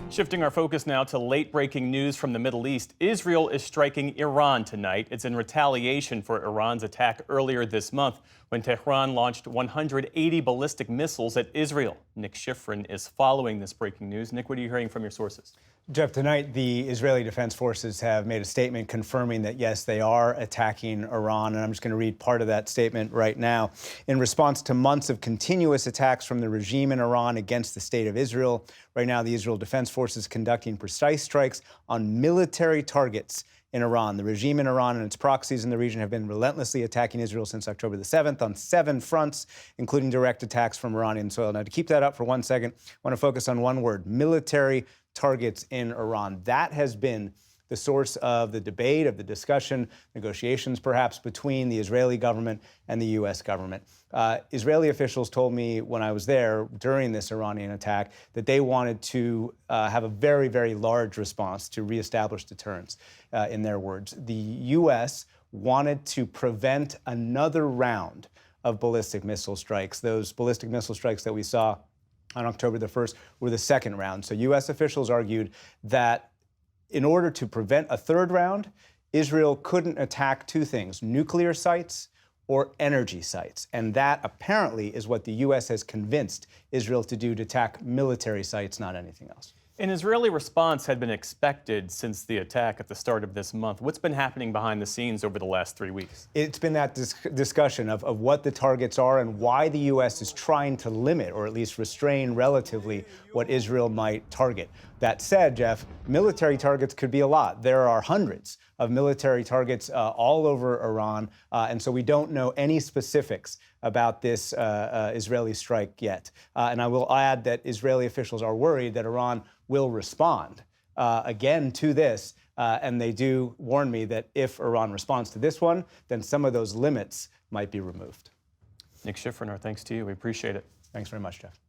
Shifting our focus now to late-breaking news from the Middle East. Israel is striking Iran tonight. It's in retaliation for Iran's attack earlier this month when Tehran launched 180 ballistic missiles at Israel. Nick Schifrin is following this breaking news. Nick, what are you hearing from your sources? Jeff, tonight the Israeli Defense Forces have made a statement confirming that, yes, they are attacking Iran, and I'm just going to read part of that statement right now. In response to months of continuous attacks from the regime in Iran against the state of Israel, right now the Israel Defense Forces is conducting precise strikes on military targets in Iran. The regime in Iran and its proxies in the region have been relentlessly attacking Israel since October the 7th on 7 fronts, including direct attacks from Iranian soil. Now, to keep that up for 1 second, I want to focus on one word: military targets in Iran. That has been the source of the debate, of the discussion, negotiations perhaps between the Israeli government and the U.S. government. Israeli officials told me when I was there during this Iranian attack that they wanted to have a very, very large response to reestablish deterrence, in their words. The U.S. wanted to prevent another round of ballistic missile strikes. Those ballistic missile strikes that we saw on October the 1st were the second round. So U.S. officials argued that in order to prevent a third round, Israel couldn't attack two things: nuclear sites or energy sites. And that apparently is what the U.S. has convinced Israel to do, to attack military sites, not anything else. An Israeli response had been expected since the attack at the start of this month. What's been happening behind the scenes over the last 3 weeks? It's been that discussion of what the targets are and why the U.S. is trying to limit, or at least restrain relatively, what Israel might target. That said, Jeff, military targets could be a lot. There are hundreds of military targets all over Iran, and so we don't know any specifics about this Israeli strike yet. And I will add that Israeli officials are worried that Iran will respond again to this, and they do warn me that if Iran responds to this one, then some of those limits might be removed. Nick Schifrin, our thanks to you. We appreciate it. Thanks very much, Jeff.